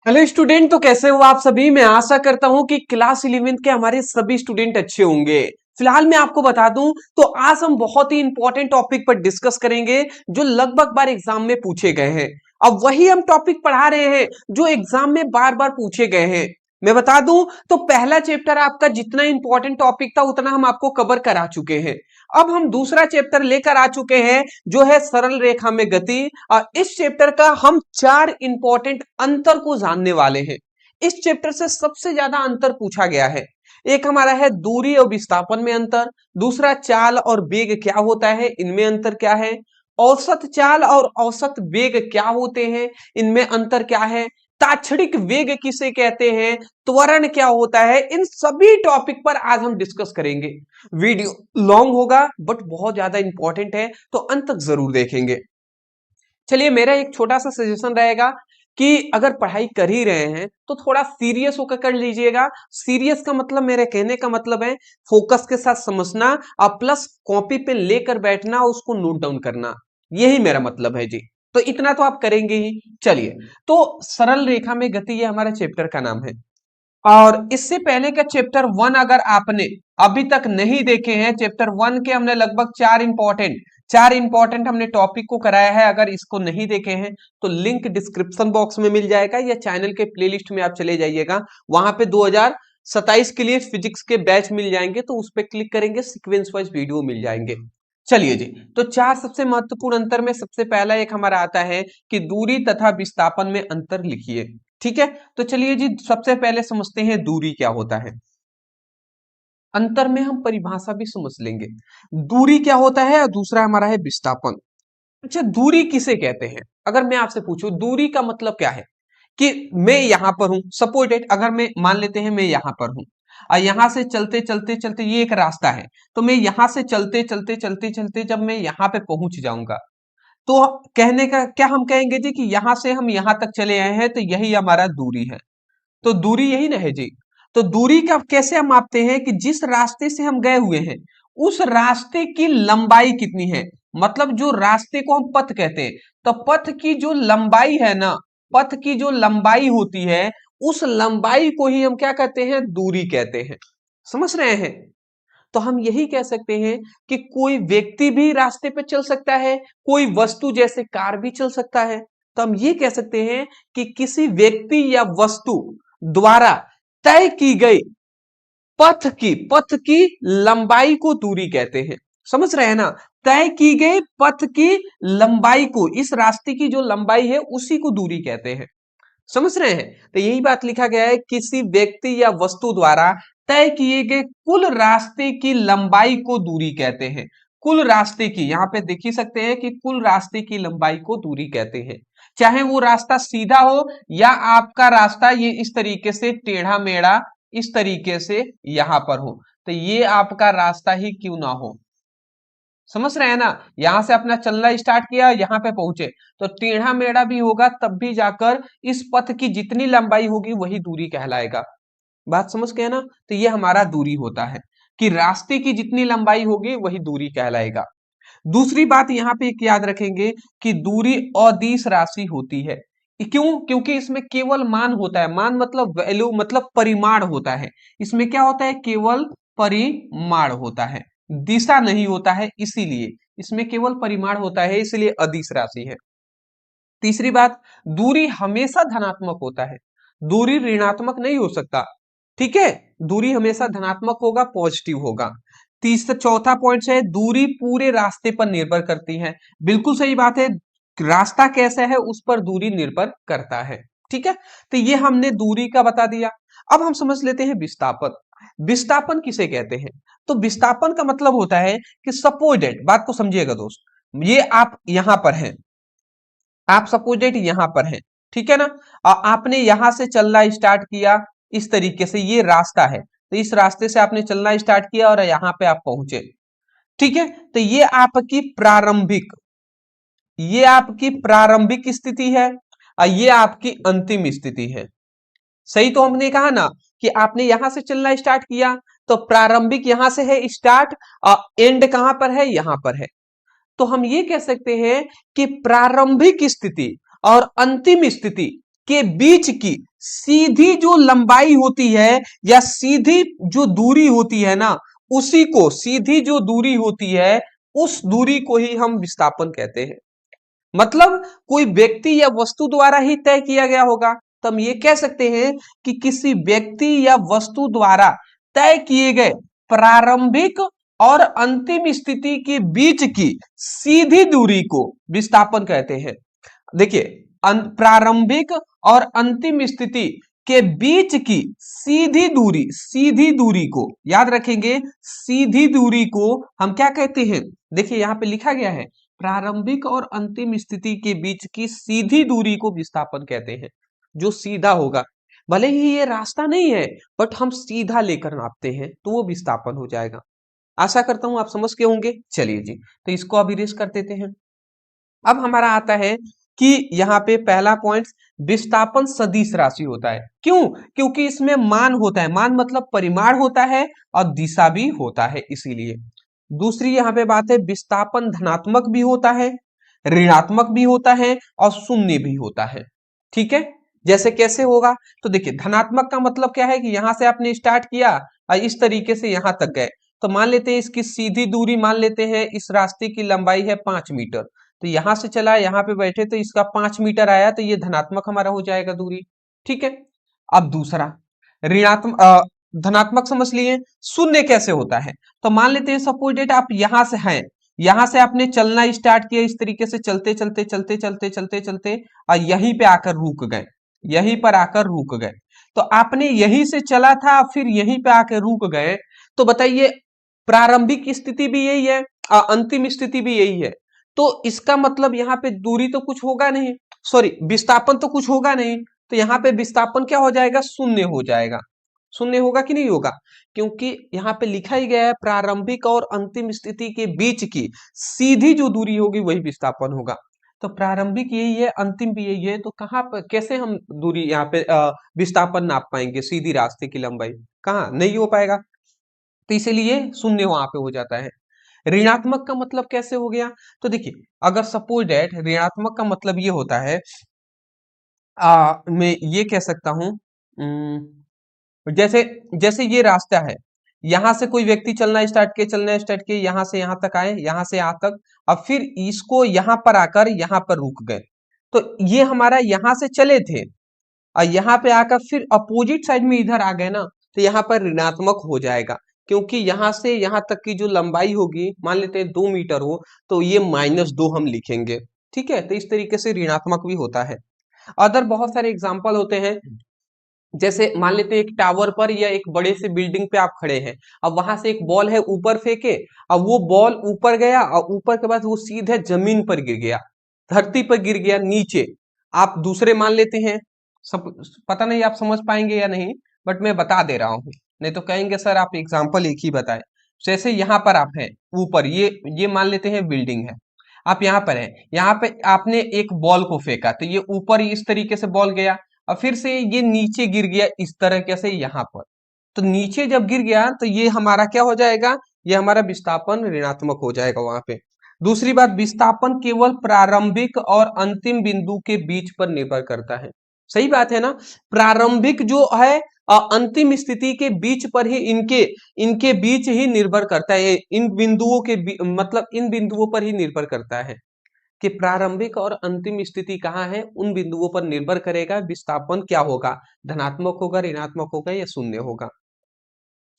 Hello student, तो कैसे हो आप सभी। मैं आशा करता हूं कि क्लास 11th के हमारे सभी स्टूडेंट अच्छे होंगे। फिलहाल मैं आपको बता दूं तो आज हम बहुत ही इंपॉर्टेंट टॉपिक पर डिस्कस करेंगे जो लगभग बार एग्जाम में पूछे गए हैं। अब वही हम टॉपिक पढ़ा रहे हैं जो एग्जाम में बार बार पूछे गए हैं। मैं बता दूं तो पहला चैप्टर आपका जितना इंपॉर्टेंट टॉपिक था उतना हम आपको कवर करा चुके हैं। अब हम दूसरा चैप्टर लेकर आ चुके हैं जो है सरल रेखा में गति। और इस चैप्टर का हम 4 इंपॉर्टेंट अंतर को जानने वाले हैं। इस चैप्टर से सबसे ज्यादा अंतर पूछा गया है। एक हमारा है दूरी और विस्थापन में अंतर, दूसरा चाल और वेग क्या होता है, इनमें अंतर क्या है, औसत चाल और औसत वेग क्या होते हैं, इनमें अंतर क्या है, ताक्षणिक वेग किसे कहते हैं, त्वरण क्या होता है, इन सभी टॉपिक पर आज हम डिस्कस करेंगे। वीडियो लॉन्ग होगा बट बहुत ज्यादा इंपॉर्टेंट है, तो अंत तक जरूर देखेंगे। चलिए, मेरा एक छोटा सा सजेशन रहेगा कि अगर पढ़ाई कर ही रहे हैं तो थोड़ा सीरियस होकर कर लीजिएगा। सीरियस का मतलब, मेरे कहने का मतलब है फोकस के साथ समझना और प्लस कॉपी पे लेकर बैठना, उसको नोट डाउन करना। यही मेरा मतलब है जी। तो इतना तो आप करेंगे ही। चलिए, तो सरल रेखा में गति ये हमारा चैप्टर का नाम है। और इससे पहले का चैप्टर 1 अगर आपने अभी तक नहीं देखे हैं, चैप्टर 1 के हमने लगभग चार इंपॉर्टेंट हमने टॉपिक को कराया है। अगर इसको नहीं देखे हैं तो लिंक डिस्क्रिप्शन बॉक्स में मिल जाएगा या चैनल के प्लेलिस्ट में आप चले जाइएगा। वहां पे 2027 के लिए फिजिक्स के बैच मिल जाएंगे, तो उस पर क्लिक करेंगे, सीक्वेंस वाइज वीडियो मिल जाएंगे। चलिए जी, तो 4 सबसे महत्वपूर्ण अंतर में सबसे पहला एक हमारा आता है कि दूरी तथा विस्थापन में अंतर लिखिए। ठीक है, तो चलिए जी, सबसे पहले समझते हैं दूरी क्या होता है। अंतर में हम परिभाषा भी समझ लेंगे। दूरी क्या होता है और दूसरा हमारा है विस्थापन। अच्छा, दूरी किसे कहते हैं? अगर मैं आपसे पूछूं दूरी का मतलब क्या है, कि मैं यहां पर हूं, सपोर्टेड, अगर मैं मान लेते हैं मैं यहां पर हूं और यहां से चलते चलते चलते ये एक रास्ता है, तो मैं यहां से चलते चलते चलते चलते जब मैं यहां पे पहुंच जाऊंगा तो कहने का क्या हम कहेंगे जी कि यहां से हम यहां तक चले आए हैं, तो यही हमारा दूरी है। तो दूरी यही ना है जी। तो दूरी का कैसे हम मापते हैं कि जिस रास्ते से हम गए हुए हैं उस रास्ते की लंबाई कितनी है। मतलब जो रास्ते को हम पथ कहते हैं, तो पथ की जो लंबाई है ना, पथ की जो लंबाई होती है उस लंबाई को ही हम क्या कहते हैं, दूरी कहते हैं। समझ रहे हैं? तो हम यही कह सकते हैं कि कोई व्यक्ति भी रास्ते पे चल सकता है, कोई वस्तु जैसे कार भी चल सकता है। तो हम ये कह सकते हैं कि किसी व्यक्ति या वस्तु द्वारा तय की गई पथ की लंबाई को दूरी कहते हैं। समझ रहे हैं ना? तय की गई पथ की लंबाई को, इस रास्ते की जो लंबाई है उसी को दूरी कहते हैं। समझ रहे हैं? तो यही बात लिखा गया है, किसी व्यक्ति या वस्तु द्वारा तय किए गए कुल रास्ते की लंबाई को दूरी कहते हैं। कुल रास्ते की, यहां पे देख ही सकते हैं कि कुल रास्ते की लंबाई को दूरी कहते हैं। चाहे वो रास्ता सीधा हो या आपका रास्ता ये इस तरीके से टेढ़ा मेढ़ा इस तरीके से यहां पर हो, तो ये आपका रास्ता ही क्यों ना हो। समझ रहे हैं ना? यहां से अपना चलना स्टार्ट किया, यहां पे पहुंचे, तो टेढ़ा मेढ़ा भी होगा तब भी जाकर इस पथ की जितनी लंबाई होगी वही दूरी कहलाएगा। बात समझ गए ना? तो ये हमारा दूरी होता है कि रास्ते की जितनी लंबाई होगी वही दूरी कहलाएगा। दूसरी बात यहां पे एक याद रखेंगे कि दूरी अदिश राशि होती है। क्यों? क्योंकि इसमें केवल मान होता है। मान मतलब वैल्यू, मतलब परिमाण होता है। इसमें क्या होता है? केवल परिमाण होता है, दिशा नहीं होता है, इसीलिए इसमें केवल परिमाण होता है, इसलिए अदिश राशि है। तीसरी बात, दूरी हमेशा धनात्मक होता है, दूरी ऋणात्मक नहीं हो सकता। ठीक है, दूरी हमेशा धनात्मक होगा, पॉजिटिव होगा। तीसरा चौथा पॉइंट है, दूरी पूरे रास्ते पर निर्भर करती है। बिल्कुल सही बात है, रास्ता कैसा है उस पर दूरी निर्भर करता है। ठीक है, तो ये हमने दूरी का बता दिया। अब हम समझ लेते हैं विस्थापन। विस्थापन किसे कहते हैं? तो विस्थापन का मतलब होता है कि सपोजेड, बात को समझिएगा दोस्त, ये आप यहां पर हैं, आप सपोजेट यहां पर हैं, ठीक है ना? और आपने यहां से चलना स्टार्ट किया, इस तरीके से ये रास्ता है, तो इस रास्ते से आपने चलना स्टार्ट किया और यहां पे आप पहुंचे। ठीक है, तो ये आपकी प्रारंभिक स्थिति है और ये आपकी अंतिम स्थिति है। सही तो हमने कहा ना कि आपने यहां से चलना स्टार्ट किया, तो प्रारंभिक यहां से है स्टार्ट और एंड कहां पर है? यहां पर है। तो हम ये कह सकते हैं कि प्रारंभिक स्थिति और अंतिम स्थिति के बीच की सीधी जो लंबाई होती है या सीधी जो दूरी होती है ना, उसी को, सीधी जो दूरी होती है उस दूरी को ही हम विस्थापन कहते हैं। मतलब कोई व्यक्ति या वस्तु द्वारा ही तय किया गया होगा, तो हम ये कह सकते हैं कि किसी व्यक्ति या वस्तु द्वारा तय किए गए प्रारंभिक और अंतिम स्थिति के बीच की सीधी दूरी को विस्थापन कहते हैं। देखिए, प्रारंभिक और अंतिम स्थिति के बीच की सीधी दूरी को याद रखेंगे, सीधी दूरी को हम क्या कहते हैं? देखिए यहां पे लिखा गया है, प्रारंभिक और अंतिम स्थिति के बीच की सीधी दूरी को विस्थापन कहते हैं। जो सीधा होगा, भले ही ये रास्ता नहीं है, बट हम सीधा लेकर नापते हैं तो वो विस्थापन हो जाएगा। आशा करता हूं आप समझ के होंगे। चलिए जी, तो इसको अभी रेस कर देते हैं। अब हमारा आता है कि यहाँ पे पहला पॉइंट, विस्थापन सदिश राशि होता है। क्यों? क्योंकि इसमें मान होता है, मान मतलब परिमाण होता है और दिशा भी होता है, इसीलिए। दूसरी यहाँ पे बात है, विस्थापन धनात्मक भी होता है, ऋणात्मक भी होता है और शून्य भी होता है। ठीक है, जैसे कैसे होगा? तो देखिए, धनात्मक का मतलब क्या है कि यहां से आपने स्टार्ट किया और इस तरीके से यहां तक गए, तो मान लेते हैं इसकी सीधी दूरी, मान लेते हैं इस रास्ते की लंबाई है 5 मीटर, तो यहां से चला, यहां पे बैठे तो इसका 5 मीटर आया, तो ये धनात्मक हमारा हो जाएगा दूरी। ठीक है, अब दूसरा ऋणात्मक, धनात्मक समझ लिए। शून्य कैसे होता है? तो मान लेते हैं सपोज डेट आप यहां से हैं, यहां से आपने चलना स्टार्ट किया, इस तरीके से चलते चलते चलते चलते चलते चलते और यहीं पे आकर रुक गए, यहीं पर आकर रुक गए। तो आपने यहीं से चला था, फिर यहीं पे आकर रुक गए, तो बताइए प्रारंभिक स्थिति भी यही है और अंतिम स्थिति भी यही है, तो इसका मतलब यहाँ पे दूरी तो कुछ होगा नहीं, सॉरी विस्थापन तो कुछ होगा नहीं, तो यहाँ पे विस्थापन क्या हो जाएगा? शून्य हो जाएगा। शून्य होगा कि नहीं होगा? क्योंकि यहाँ पे लिखा ही गया है प्रारंभिक और अंतिम स्थिति के बीच की सीधी जो दूरी होगी वही विस्थापन होगा। तो प्रारंभिक यही है, अंतिम भी यही है, तो कहाँ पर कैसे हम दूरी यहाँ पे विस्थापन नाप पाएंगे? सीधी रास्ते की लंबाई कहाँ, नहीं हो पाएगा, तो इसीलिए शून्य वहां पे हो जाता है। ऋणात्मक का मतलब कैसे हो गया? तो देखिए, अगर सपोज डेट ऋणात्मक का मतलब ये होता है, मैं ये कह सकता हूं, जैसे जैसे ये रास्ता है, यहां से कोई व्यक्ति चलना स्टार्ट किए, यहां से यहां तक आए, यहां से यहां तक, अब फिर इसको यहां पर आकर यहां पर रुक गए, तो ये हमारा यहां से चले थे और यहाँ पे आकर फिर अपोजिट साइड में इधर आ गए ना, तो यहाँ पर ऋणात्मक हो जाएगा, क्योंकि यहां से यहां तक की जो लंबाई होगी, मान लेते हैं 2 मीटर हो, तो ये -2 हम लिखेंगे। ठीक है, तो इस तरीके से ऋणात्मक भी होता है। अदर बहुत सारे एग्जाम्पल होते हैं, जैसे मान लेते हैं एक टावर पर या एक बड़े से बिल्डिंग पे आप खड़े हैं, अब वहां से एक बॉल है ऊपर फेंके, अब वो बॉल ऊपर गया और ऊपर के बाद वो सीधे जमीन पर गिर गया, धरती पर गिर गया नीचे, आप दूसरे मान लेते हैं। सब पता नहीं आप समझ पाएंगे या नहीं, बट मैं बता दे रहा हूँ, नहीं तो कहेंगे सर आप एग्जाम्पल एक ही बताए। जैसे यहाँ पर आप हैं ऊपर, ये मान लेते हैं बिल्डिंग है, आप यहाँ पर हैं, यहाँ पे आपने एक बॉल को फेंका, तो ये ऊपर इस तरीके से बॉल गया और फिर से ये नीचे गिर गया इस तरीके से यहाँ पर, तो नीचे जब गिर गया तो ये हमारा क्या हो जाएगा? ये हमारा विस्थापन ऋणात्मक हो जाएगा वहां पे। दूसरी बात, विस्थापन केवल प्रारंभिक और अंतिम बिंदु के बीच पर निर्भर करता है। सही बात है ना, प्रारंभिक जो है अंतिम स्थिति के बीच पर ही, इनके इनके बीच ही निर्भर करता है, इन बिंदुओं के मतलब इन बिंदुओं पर ही निर्भर करता है कि प्रारंभिक और अंतिम स्थिति कहाँ है, उन बिंदुओं पर निर्भर करेगा विस्थापन क्या होगा, धनात्मक होगा, ऋणात्मक होगा या शून्य होगा।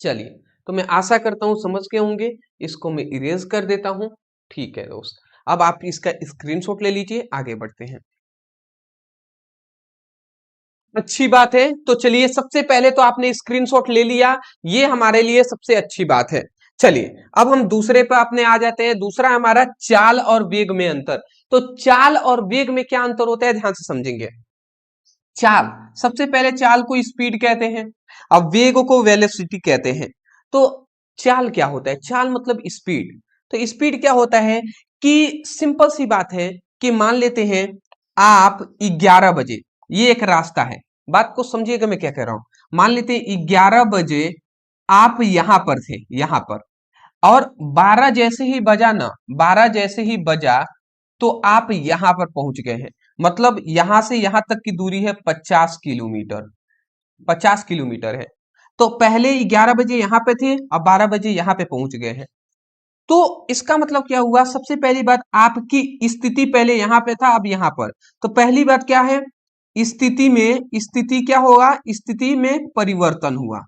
चलिए, तो मैं आशा करता हूं समझ गए होंगे, इसको मैं इरेज कर देता हूं। ठीक है दोस्त, अब आप इसका स्क्रीनशॉट ले लीजिए, आगे बढ़ते हैं। अच्छी बात है, तो चलिए सबसे पहले तो आपने स्क्रीनशॉट ले लिया, ये हमारे लिए सबसे अच्छी बात है। चलिए अब हम दूसरे पे अपने आ जाते हैं। दूसरा हमारा चाल और वेग में अंतर। तो चाल और वेग में क्या अंतर होता है, ध्यान से समझेंगे। चाल, सबसे पहले चाल को स्पीड कहते हैं, अब वेग को वेलोसिटी कहते हैं। तो चाल क्या होता है? चाल मतलब स्पीड। तो स्पीड क्या होता है कि सिंपल सी बात है कि मान लेते हैं आप 11 बजे, ये एक रास्ता है, बात को समझिएगा मैं क्या कह रहा हूं। मान लेते हैं 11 बजे आप यहां पर थे, यहां पर, और 12 जैसे ही बजा ना, 12 जैसे ही बजा तो आप यहां पर पहुंच गए हैं, मतलब यहां से यहां तक की दूरी है 50 किलोमीटर। 50 किलोमीटर है। तो पहले 11 बजे यहां पे थे, अब 12 बजे यहां पे पहुंच गए हैं। तो इसका मतलब क्या हुआ? सबसे पहली बात, आपकी स्थिति पहले यहां पे था, अब यहां पर। तो पहली बात क्या है? स्थिति क्या होगा? स्थिति में परिवर्तन हुआ।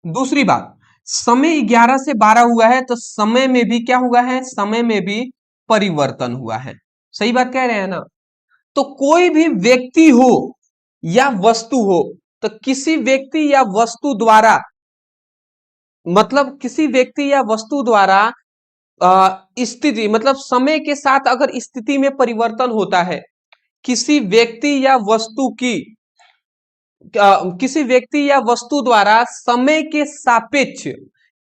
दूसरी बात, समय 11 से 12 हुआ है, तो समय में भी क्या हुआ है? समय में भी परिवर्तन हुआ है। सही बात कह रहे हैं ना? तो कोई भी व्यक्ति हो या वस्तु हो, तो किसी व्यक्ति या वस्तु द्वारा, मतलब किसी व्यक्ति या वस्तु द्वारा स्थिति, मतलब समय के साथ अगर स्थिति में परिवर्तन होता है, किसी व्यक्ति या वस्तु की किसी व्यक्ति या वस्तु द्वारा समय के सापेक्ष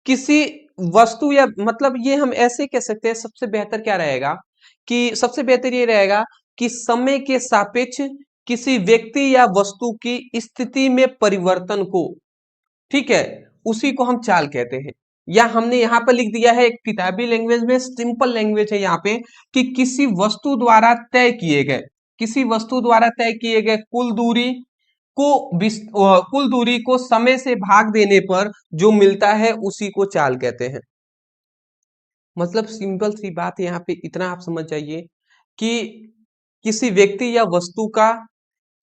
किसी वस्तु या, मतलब ये हम ऐसे कह सकते हैं, सबसे बेहतर क्या रहेगा कि सबसे बेहतर ये रहेगा कि समय के सापेक्ष किसी व्यक्ति या वस्तु की स्थिति में परिवर्तन को, ठीक है, उसी को हम चाल कहते हैं। या हमने यहाँ पर लिख दिया है एक किताबी लैंग्वेज में, सिंपल लैंग्वेज है यहाँ पे, कि किसी वस्तु द्वारा तय किए गए, किसी वस्तु द्वारा तय किए गए कुल दूरी को समय से भाग देने पर जो मिलता है उसी को चाल कहते हैं। मतलब सिंपल सी बात है, यहाँ पे इतना आप समझ जाइए कि किसी व्यक्ति या वस्तु का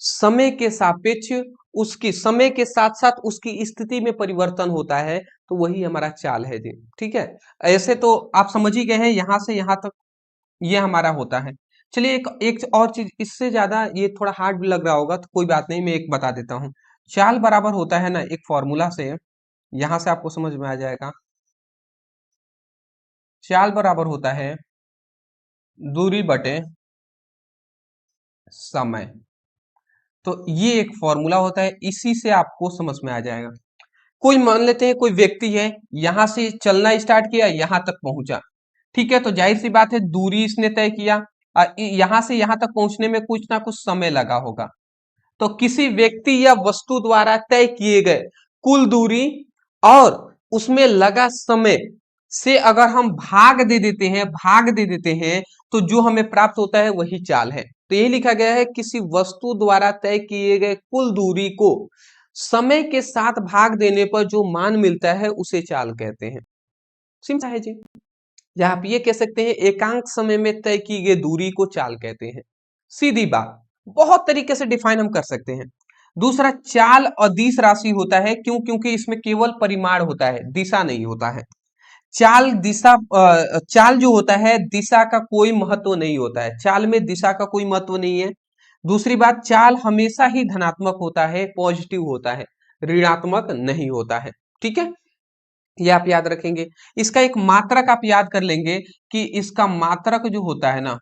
समय के सापेक्ष, उसकी समय के साथ साथ उसकी स्थिति में परिवर्तन होता है, तो वही हमारा चाल है जी। ठीक है, ऐसे तो आप समझ ही गए हैं, यहां से यहां तक ये हमारा होता है। चलिए एक एक और चीज, इससे ज्यादा ये थोड़ा हार्ड भी लग रहा होगा, तो कोई बात नहीं, मैं एक बता देता हूँ। चाल बराबर होता है ना एक फॉर्मूला से, यहां से आपको समझ में आ जाएगा। चाल बराबर होता है दूरी बटे समय। तो ये एक फॉर्मूला होता है, इसी से आपको समझ में आ जाएगा। कोई मान लेते हैं कोई व्यक्ति है, यहां से चलना स्टार्ट किया, यहां तक पहुंचा, ठीक है, तो जाहिर सी बात है दूरी इसने तय किया, यहां से यहां तक पहुंचने में कुछ ना कुछ समय लगा होगा। तो किसी व्यक्ति या वस्तु द्वारा तय किए गए कुल दूरी और उसमें लगा समय से अगर हम भाग दे देते हैं, तो जो हमें प्राप्त होता है वही चाल है। तो यही लिखा गया है, किसी वस्तु द्वारा तय किए गए कुल दूरी को समय के साथ भाग देने पर जो मान मिलता है उसे चाल कहते हैं। सिंपल है जी। या आप ये कह सकते हैं एकांक समय में तय की गई दूरी को चाल कहते हैं। सीधी बात, बहुत तरीके से डिफाइन हम कर सकते हैं। दूसरा, चाल अदिश राशि होता है, क्यों? क्योंकि इसमें केवल परिमाण होता है, दिशा नहीं होता है। चाल जो होता है, दिशा का कोई महत्व नहीं होता है, चाल में दिशा का कोई महत्व नहीं है। दूसरी बात, चाल हमेशा ही धनात्मक होता है, पॉजिटिव होता है, ऋणात्मक नहीं होता है। ठीक है, ये आप याद रखेंगे। इसका एक मात्रक आप याद कर लेंगे कि इसका मात्रक जो होता है ना,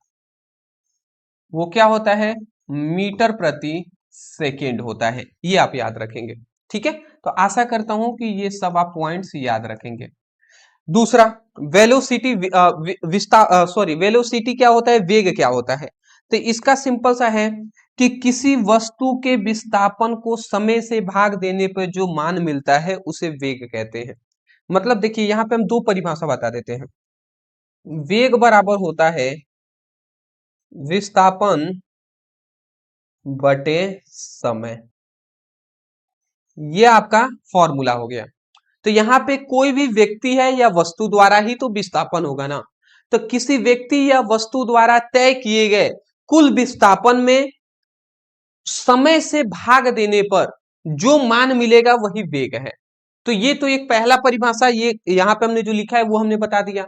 वो क्या होता है? मीटर प्रति सेकेंड होता है, ये आप याद रखेंगे। ठीक है, तो आशा करता हूं कि ये सब आप पॉइंट्स याद रखेंगे। दूसरा, वेलोसिटी वेलोसिटी क्या होता है? वेग क्या होता है? तो इसका सिंपल सा है कि किसी वस्तु के विस्थापन को समय से भाग देने पर जो मान मिलता है उसे वेग कहते हैं। मतलब देखिए, यहां पे हम दो परिभाषा बता देते हैं। वेग बराबर होता है विस्थापन बटे समय, ये आपका फॉर्मूला हो गया। तो यहाँ पे कोई भी व्यक्ति है या वस्तु द्वारा ही तो विस्थापन होगा ना, तो किसी व्यक्ति या वस्तु द्वारा तय किए गए कुल विस्थापन में समय से भाग देने पर जो मान मिलेगा वही वेग है। तो ये तो एक पहला परिभाषा, ये यहाँ पे हमने जो लिखा है वो हमने बता दिया।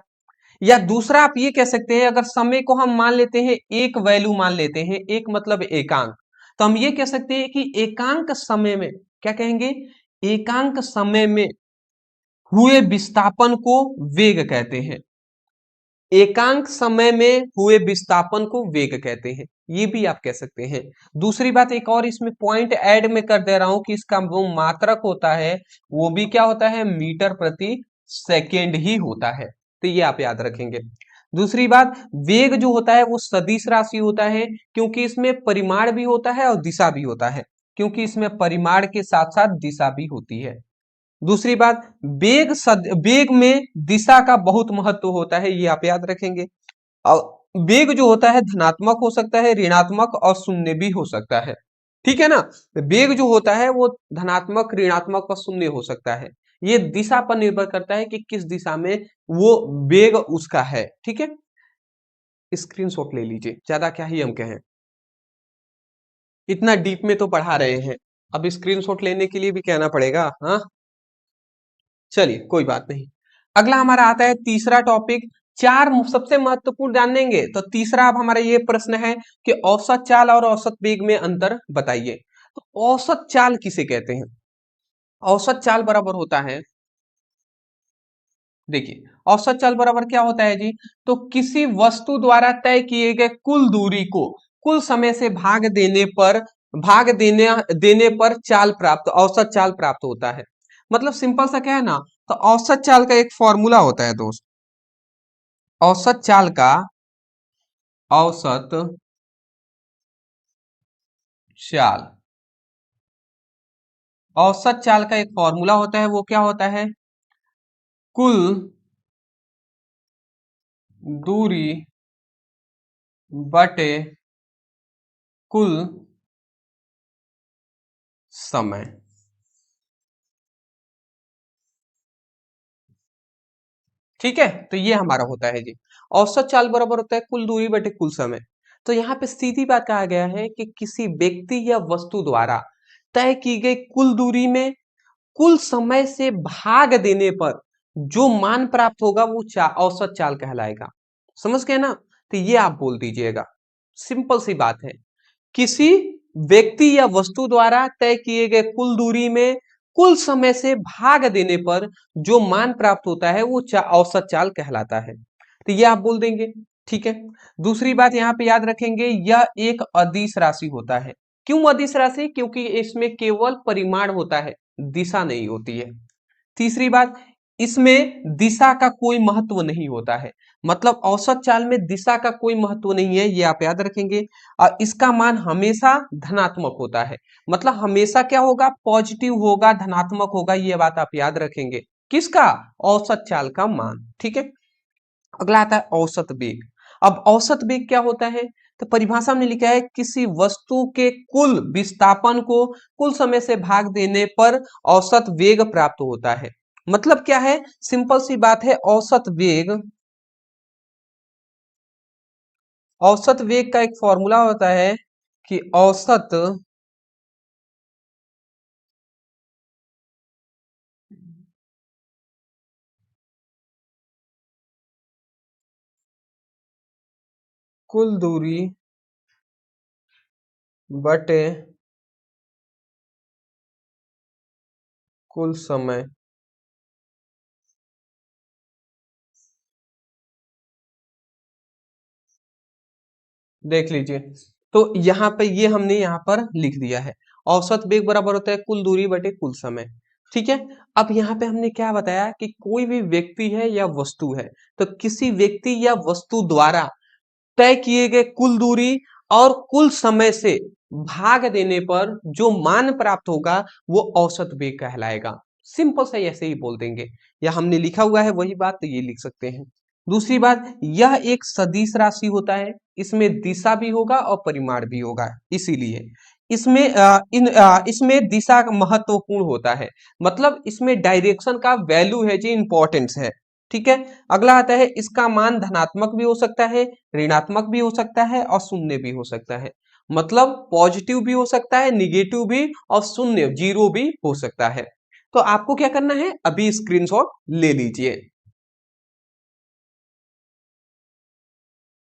या दूसरा आप ये कह सकते हैं, अगर समय को हम मान लेते हैं, एक वैल्यू मान लेते हैं, एक मतलब एकांक, तो हम ये कह सकते हैं कि एकांक समय में, क्या कहेंगे? एकांक समय में हुए विस्थापन को वेग कहते हैं। एकांक समय में हुए विस्थापन को वेग कहते हैं, ये भी आप कह सकते हैं। दूसरी बात, एक और इसमें पॉइंट ऐड में कर दे रहा हूं कि इसका वो मात्रक होता है वो भी क्या होता है? मीटर प्रति सेकेंड ही होता है। तो ये आप याद रखेंगे। दूसरी बात, वेग जो होता है वो सदिश राशि होता है, क्योंकि इसमें परिमाण भी होता है और दिशा भी होता है, क्योंकि इसमें परिमाण के साथ साथ दिशा भी होती है। दूसरी बात, वेग में दिशा का बहुत महत्व होता है, ये आप याद रखेंगे। और वेग जो होता है धनात्मक हो सकता है, ऋणात्मक और शून्य भी हो सकता है। ठीक है ना। वेग जो होता है वो धनात्मक, ऋणात्मक व शून्य हो सकता है। ये दिशा पर निर्भर करता है कि किस दिशा में वो वेग उसका है। ठीक है, स्क्रीनशॉट ले लीजिए, ज्यादा क्या ही हम कहें, इतना डीप में तो पढ़ा रहे हैं, अब स्क्रीनशॉट लेने के लिए भी कहना पड़ेगा। हाँ, चलिए कोई बात नहीं। अगला हमारा आता है तीसरा टॉपिक, चार सबसे महत्वपूर्ण जानेंगे। तो तीसरा अब हमारा ये प्रश्न है कि औसत चाल और औसत वेग में अंतर बताइए। तो औसत चाल किसे कहते हैं? औसत चाल बराबर होता है, देखिए औसत चाल बराबर क्या होता है जी, तो किसी वस्तु द्वारा तय किए गए कुल दूरी को कुल समय से भाग देने पर चाल प्राप्त, औसत चाल प्राप्त होता है। मतलब सिंपल सा क्या है ना, तो औसत चाल का एक फॉर्मूला होता है दोस्त। औसत चाल का, औसत चाल, औसत चाल का एक फॉर्मूला होता है, वो क्या होता है, कुल दूरी बटे कुल समय। ठीक है, तो ये हमारा होता है जी, औसत चाल बराबर होता है कुल दूरी बटे कुल समय। तो यहाँ पे सीधी बात कहा गया है कि किसी व्यक्ति या वस्तु द्वारा तय की गई कुल दूरी में कुल समय से भाग देने पर जो मान प्राप्त होगा वो औसत चाल कहलाएगा। समझ गए ना, तो ये आप बोल दीजिएगा, सिंपल सी बात है। किसी व्यक्ति या वस्तु द्वारा तय किए गए कुल दूरी में कुल समय से भाग देने पर जो मान प्राप्त होता है वो औसत चाल कहलाता है। तो ये आप बोल देंगे। ठीक है, दूसरी बात यहाँ पे याद रखेंगे, यह एक अदिश राशि होता है। क्यों अदिश राशि? क्योंकि इसमें केवल परिमाण होता है, दिशा नहीं होती है। तीसरी बात, इसमें दिशा का कोई महत्व नहीं होता है। मतलब औसत चाल में दिशा का कोई महत्व नहीं है, ये आप याद रखेंगे। और इसका मान हमेशा धनात्मक होता है। मतलब हमेशा क्या होगा, पॉजिटिव होगा, धनात्मक होगा, ये बात आप याद रखेंगे। किसका? औसत चाल का मान। ठीक है, अगला आता है औसत वेग। अब औसत वेग क्या होता है, तो परिभाषा में लिखा है किसी वस्तु के कुल विस्थापन को कुल समय से भाग देने पर औसत वेग प्राप्त होता है। मतलब क्या है, सिंपल सी बात है, औसत वेग का एक फॉर्मूला होता है कि औसत कुल दूरी बटे कुल समय। देख लीजिए, तो यहाँ पे ये हमने यहाँ पर लिख दिया है, औसत वेग बराबर होता है कुल दूरी बटे कुल समय। ठीक है, अब यहाँ पे हमने क्या बताया कि कोई भी व्यक्ति है या वस्तु है, तो किसी व्यक्ति या वस्तु द्वारा तय किए गए कुल दूरी और कुल समय से भाग देने पर जो मान प्राप्त होगा वो औसत वेग कहलाएगा। सिंपल सा ऐसे ही बोल देंगे, या हमने लिखा हुआ है वही बात, तो ये लिख सकते हैं। दूसरी बात, यह एक सदिश राशि होता है, इसमें दिशा भी होगा और परिमाण भी होगा, इसीलिए इसमें दिशा का महत्वपूर्ण होता है। मतलब इसमें डायरेक्शन का वैल्यू है जी, इंपॉर्टेंस है। ठीक है, अगला आता है, इसका मान धनात्मक भी हो सकता है, ऋणात्मक भी हो सकता है और शून्य भी हो सकता है। मतलब पॉजिटिव भी हो सकता है, निगेटिव भी, और शून्य जीरो भी हो सकता है। तो आपको क्या करना है, अभी स्क्रीनशॉट ले लीजिए।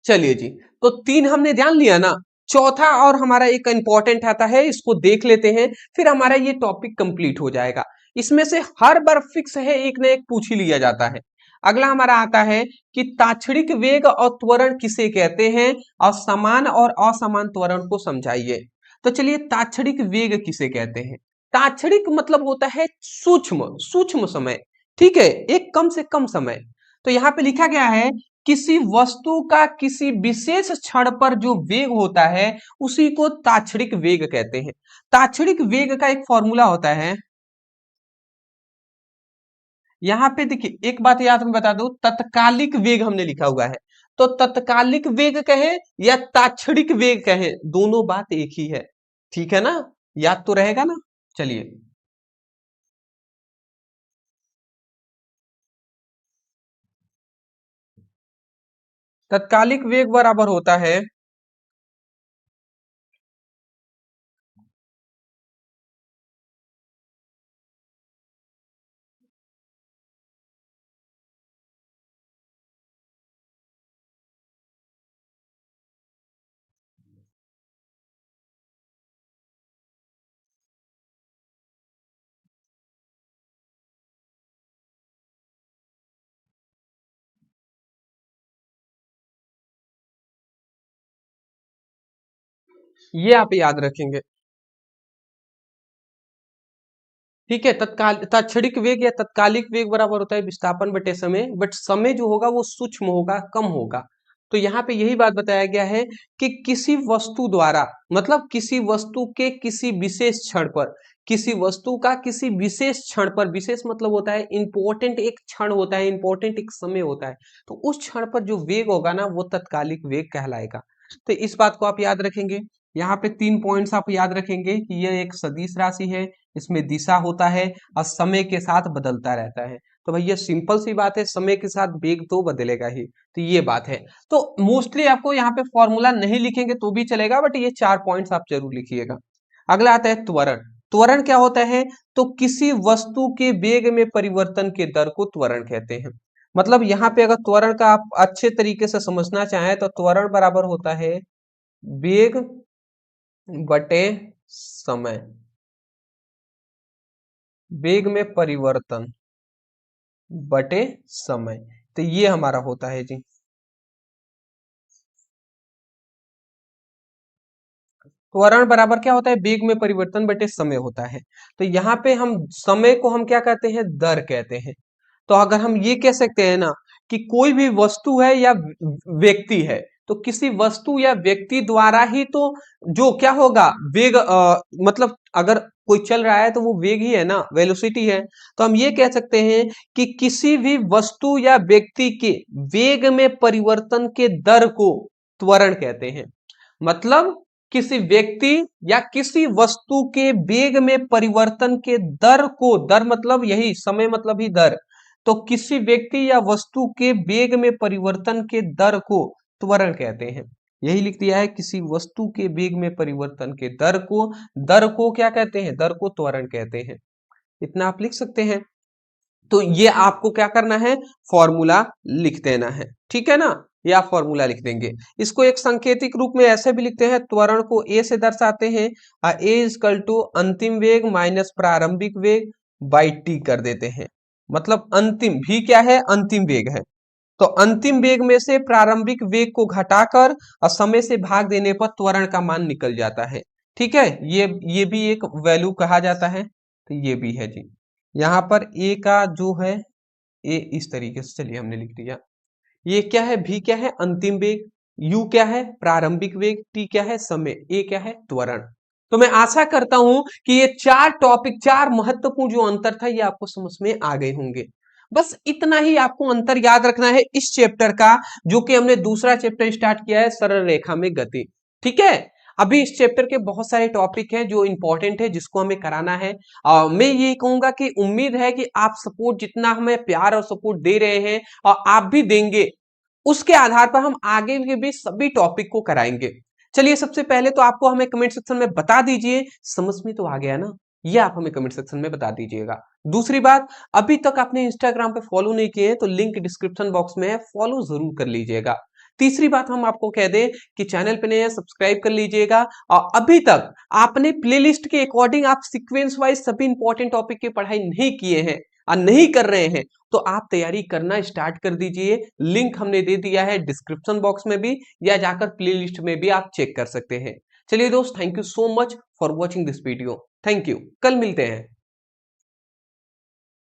चलिए जी, तो तीन हमने ध्यान लिया ना। चौथा और हमारा एक इंपॉर्टेंट आता है, इसको देख लेते हैं, फिर हमारा ये टॉपिक कंप्लीट हो जाएगा। इसमें से हर बार फिक्स है, एक ना एक पूछ ही लिया जाता है। अगला हमारा आता है कि ताक्षणिक वेग और त्वरण किसे कहते हैं, और समान और असमान त्वरण को समझाइए। तो चलिए, ताक्षणिक वेग किसे कहते हैं? ताक्षणिक मतलब होता है सूक्ष्म, सूक्ष्म समय। ठीक है, एक कम से कम समय। तो यहाँ पे लिखा गया है, किसी वस्तु का किसी विशेष क्षण पर जो वेग होता है उसी को ताक्षणिक वेग कहते हैं। ताक्षणिक वेग का एक फॉर्मूला होता है, यहाँ पे देखिए एक बात याद में बता दूं, तत्कालिक वेग हमने लिखा हुआ है। तो तत्कालिक वेग कहें या ताक्षणिक वेग कहें, दोनों बात एक ही है। ठीक है ना, याद तो रहेगा ना। चलिए, तत्कालिक वेग बराबर होता है, ये आप याद रखेंगे। ठीक है, तत्काल तात्क्षणिक वेग या तत्कालिक वेग बराबर होता है विस्थापन बटे समय, बट समय जो होगा वो सूक्ष्म होगा, कम होगा। तो यहाँ पे यही बात बताया गया है कि किसी वस्तु द्वारा, मतलब किसी वस्तु के किसी विशेष क्षण पर, किसी वस्तु का किसी विशेष क्षण पर, विशेष मतलब होता है इंपॉर्टेंट, एक क्षण होता है, इंपॉर्टेंट एक समय होता है, तो उस क्षण पर जो वेग होगा ना वो तत्कालिक वेग कहलाएगा। तो इस बात को आप याद रखेंगे। यहाँ पे 3 पॉइंट्स आप याद रखेंगे कि यह एक सदिश राशि है, इसमें दिशा होता है और समय के साथ बदलता रहता है। तो भैया सिंपल सी बात है, समय के साथ वेग तो बदलेगा ही, तो ये बात है। तो मोस्टली आपको यहाँ पे फॉर्मूला नहीं लिखेंगे तो भी चलेगा, बट ये 4 पॉइंट्स आप जरूर लिखिएगा। अगला आता है त्वरण। त्वरण क्या होता है? तो किसी वस्तु के वेग में परिवर्तन के दर को त्वरण कहते हैं। मतलब यहाँ पे अगर त्वरण का आप अच्छे तरीके से समझना चाहें तो त्वरण बराबर होता है वेग बटे समय, वेग में परिवर्तन बटे समय। तो ये हमारा होता है जी। त्वरण बराबर क्या होता है? वेग में परिवर्तन बटे समय होता है। तो यहाँ पे हम समय को हम क्या कहते हैं? दर कहते हैं। तो अगर हम ये कह सकते हैं ना कि कोई भी वस्तु है या व्यक्ति है, तो किसी वस्तु या व्यक्ति द्वारा ही तो जो क्या होगा वेग, मतलब अगर कोई चल रहा है तो वो वेग ही है ना, वेलोसिटी है। तो हम ये कह सकते हैं कि किसी भी वस्तु या व्यक्ति के वेग में परिवर्तन के दर को त्वरण कहते हैं। मतलब किसी व्यक्ति या किसी वस्तु के वेग में परिवर्तन के दर को, दर मतलब यही समय मतलब ही दर, तो किसी व्यक्ति या वस्तु के वेग में परिवर्तन के दर को त्वरण कहते हैं। यही लिख दिया है, किसी वस्तु के वेग में परिवर्तन के दर को क्या कहते हैं? दर को त्वरण कहते हैं। इतना आप लिख सकते हैं। तो ये आपको क्या करना है? फॉर्मूला लिख देना है, ठीक है ना। ये आप फॉर्मूला लिख देंगे। इसको एक सांकेतिक रूप में ऐसे भी लिखते हैं, त्वरण को ए से दर्शाते हैं, ए इजकल टू अंतिम वेग माइनस प्रारंभिक वेग बाई टी कर देते हैं। मतलब अंतिम भी क्या है? अंतिम वेग है। तो अंतिम वेग में से प्रारंभिक वेग को घटाकर और समय से भाग देने पर त्वरण का मान निकल जाता है। ठीक है, ये भी एक वैल्यू कहा जाता है। तो ये भी है जी। यहाँ पर ए का जो है, ए इस तरीके से, चलिए हमने लिख दिया। ये क्या है? भी क्या है? अंतिम वेग। यू क्या है? प्रारंभिक वेग। टी क्या है? समय। ए क्या है? त्वरण। तो मैं आशा करता हूं कि ये 4 टॉपिक, 4 महत्वपूर्ण जो अंतर था ये आपको समझ में आ गए होंगे। बस इतना ही आपको अंतर याद रखना है इस चैप्टर का, जो कि हमने दूसरा चैप्टर स्टार्ट किया है, सरल रेखा में गति। ठीक है, अभी इस चैप्टर के बहुत सारे टॉपिक हैं जो इंपॉर्टेंट है, जिसको हमें कराना है। मैं ये कहूंगा कि उम्मीद है कि आप सपोर्ट, जितना हमें प्यार और सपोर्ट दे रहे हैं और आप भी देंगे, उसके आधार पर हम आगे के भी सभी टॉपिक को कराएंगे। चलिए, सबसे पहले तो आपको हमें कमेंट सेक्शन में बता दीजिए, समझ में तो आ गया ना? ये आप हमें कमेंट सेक्शन में बता दीजिएगा। दूसरी बात, अभी तक आपने इंस्टाग्राम पे फॉलो नहीं किए हैं तो लिंक डिस्क्रिप्शन बॉक्स में है, फॉलो जरूर कर लीजिएगा। तीसरी बात हम आपको कह दें कि चैनल पे नए हैं, सब्सक्राइब कर लीजिएगा। और अभी तक आपने प्लेलिस्ट के अकॉर्डिंग आप सीक्वेंस वाइज सभी इंपॉर्टेंट टॉपिक की पढ़ाई नहीं किए हैं और नहीं कर रहे हैं, तो आप तैयारी करना स्टार्ट कर दीजिए। लिंक हमने दे दिया है डिस्क्रिप्शन बॉक्स में भी, या जाकर प्लेलिस्ट में भी आप चेक कर सकते हैं। चलिए दोस्त, thank you so much for watching this video. Thank you, कल मिलते हैं।